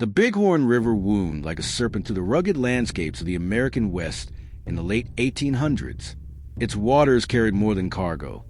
The Bighorn River wound like a serpent through the rugged landscapes of the American West in the late 1800s. Its waters carried more than cargo.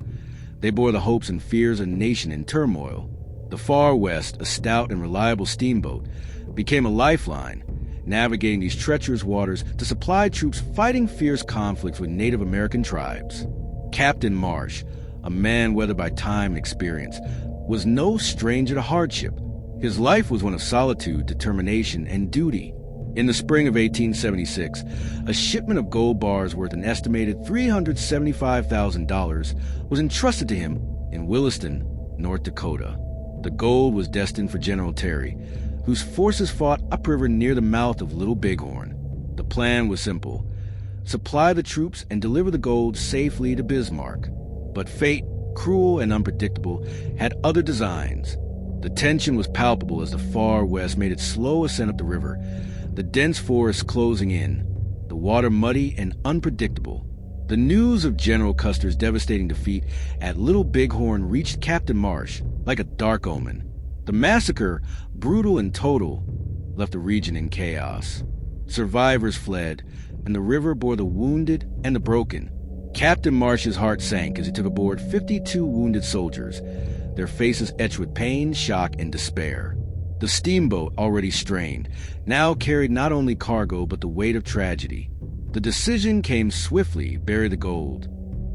They bore the hopes and fears of a nation in turmoil. The far west, a stout and reliable steamboat, became a lifeline, navigating these treacherous waters to supply troops fighting fierce conflicts with Native American tribes. Captain Marsh, a man weathered by time and experience, was no stranger to hardship. His life was one of solitude, determination, and duty. In the spring of 1876, a shipment of gold bars worth an estimated $375,000 was entrusted to him in Williston, North Dakota. The gold was destined for General Terry, whose forces fought upriver near the mouth of Little Bighorn. The plan was simple: supply the troops and deliver the gold safely to Bismarck. But fate, cruel and unpredictable, had other designs. The tension was palpable as the far west made its slow ascent up the river, the dense forest closing in, the water muddy and unpredictable. The news of General Custer's devastating defeat at Little Bighorn reached Captain Marsh like a dark omen. The massacre, brutal and total, left the region in chaos. Survivors fled, and the river bore the wounded and the broken. Captain Marsh's heart sank as he took aboard 52 wounded soldiers, their faces etched with pain, shock, and despair. The steamboat, already strained, now carried not only cargo but the weight of tragedy. The decision came swiftly: bury the gold.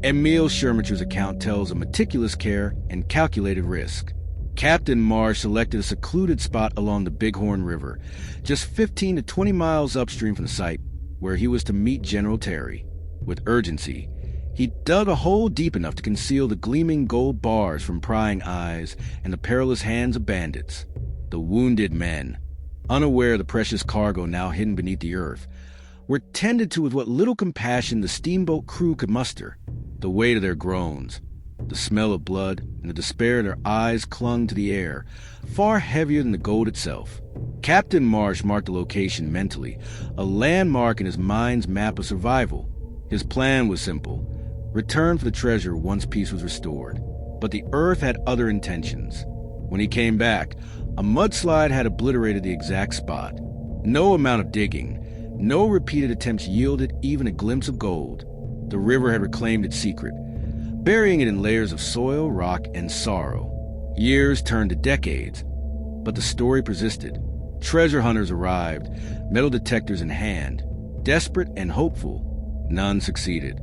Emil Schermacher's account tells of meticulous care and calculated risk. Captain Marsh selected a secluded spot along the Bighorn River, just 15 to 20 miles upstream from the site, where he was to meet General Terry. With urgency, he dug a hole deep enough to conceal the gleaming gold bars from prying eyes and the perilous hands of bandits. The wounded men, unaware of the precious cargo now hidden beneath the earth, were tended to with what little compassion the steamboat crew could muster. The weight of their groans, the smell of blood, and the despair in their eyes clung to the air, far heavier than the gold itself. Captain Marsh marked the location mentally, a landmark in his mind's map of survival. His plan was simple: return for the treasure once peace was restored. But the earth had other intentions. When he came back, a mudslide had obliterated the exact spot. No amount of digging, no repeated attempts yielded even a glimpse of gold. The river had reclaimed its secret, burying it in layers of soil, rock, and sorrow. Years turned to decades, but the story persisted. Treasure hunters arrived, metal detectors in hand. Desperate and hopeful, none succeeded.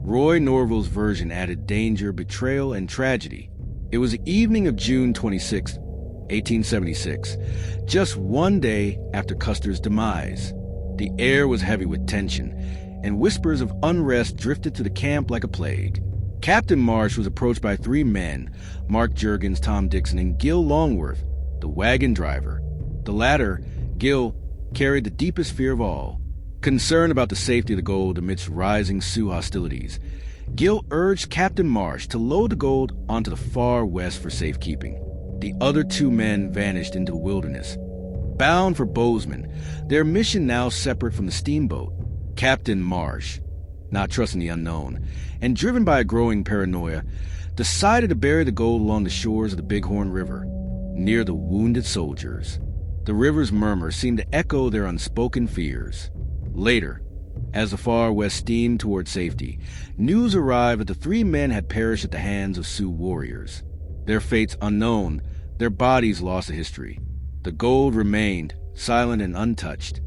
Roy Norville's version added danger, betrayal, and tragedy. It was the evening of June 26, 1876, just one day after Custer's demise. The air was heavy with tension, and whispers of unrest drifted through the camp like a plague. Captain Marsh was approached by three men, Mark Juergens, Tom Dixon, and Gil Longworth, the wagon driver. The latter, Gil, carried the deepest fear of all. Concerned about the safety of the gold amidst rising Sioux hostilities, Gil urged Captain Marsh to load the gold onto the far west for safekeeping. The other two men vanished into the wilderness. Bound for Bozeman, their mission now separate from the steamboat, Captain Marsh, not trusting the unknown, and driven by a growing paranoia, decided to bury the gold along the shores of the Bighorn River, near the wounded soldiers. The river's murmur seemed to echo their unspoken fears. Later, as the far west steamed toward safety, news arrived that the three men had perished at the hands of Sioux warriors. Their fates unknown, their bodies lost to history. The gold remained, silent and untouched.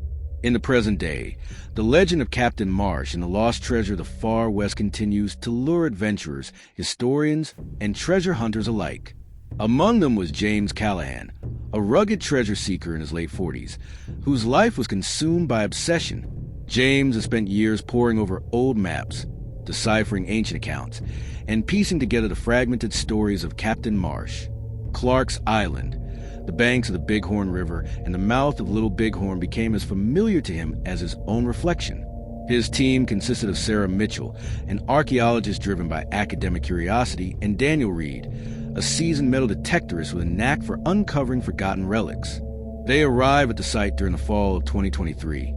In the present day, the legend of Captain Marsh and the lost treasure of the far west continues to lure adventurers, historians, and treasure hunters alike. Among them was James Callahan, a rugged treasure seeker in his late 40s, whose life was consumed by obsession. James has spent years poring over old maps, deciphering ancient accounts, and piecing together the fragmented stories of Captain Marsh. Clark's Island, the banks of the Bighorn River, and the mouth of Little Bighorn became as familiar to him as his own reflection. His team consisted of Sarah Mitchell, an archaeologist driven by academic curiosity, and Daniel Reed, a seasoned metal detectorist with a knack for uncovering forgotten relics. They arrived at the site during the fall of 2023.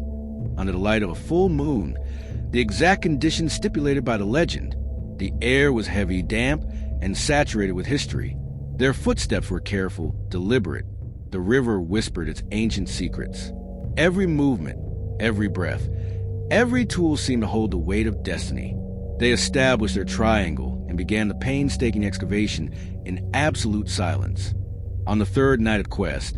Under the light of a full moon, the exact conditions stipulated by the legend. The air was heavy, damp, and saturated with history. Their footsteps were careful, deliberate. The river whispered its ancient secrets. Every movement, every breath, every tool seemed to hold the weight of destiny. They established their triangle and began the painstaking excavation in absolute silence. On the third night of quest,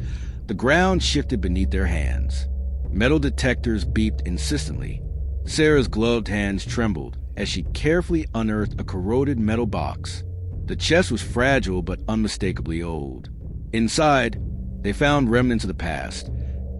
the ground shifted beneath their hands. Metal detectors beeped insistently. Sarah's gloved hands trembled as she carefully unearthed a corroded metal box. The chest was fragile but unmistakably old. Inside, they found remnants of the past.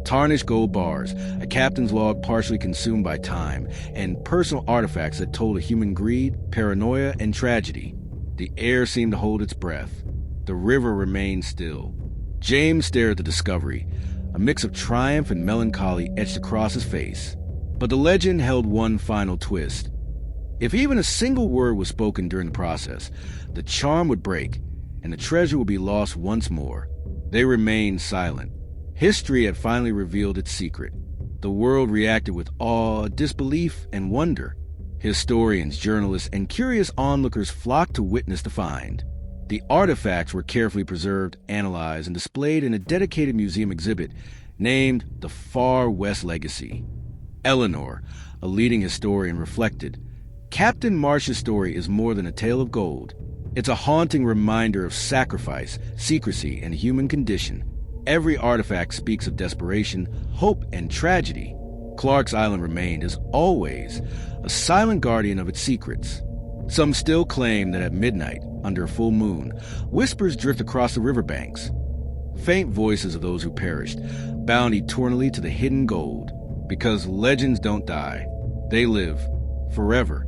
Tarnished gold bars, a captain's log partially consumed by time, and personal artifacts that told of human greed, paranoia, and tragedy. The air seemed to hold its breath. The river remained still. James stared at the discovery, a mix of triumph and melancholy etched across his face. But the legend held one final twist. If even a single word was spoken during the process, the charm would break, and the treasure would be lost once more. They remained silent. History had finally revealed its secret. The world reacted with awe, disbelief, and wonder. Historians, journalists, and curious onlookers flocked to witness the find. The artifacts were carefully preserved, analyzed, and displayed in a dedicated museum exhibit named the Far West Legacy. Eleanor, a leading historian, reflected, "Captain Marsh's story is more than a tale of gold. It's a haunting reminder of sacrifice, secrecy, and human condition. Every artifact speaks of desperation, hope, and tragedy. Clark's Island remained, as always, a silent guardian of its secrets. Some still claim that at midnight, under a full moon, whispers drift across the riverbanks. Faint voices of those who perished, bound eternally to the hidden gold. Because legends don't die. They live forever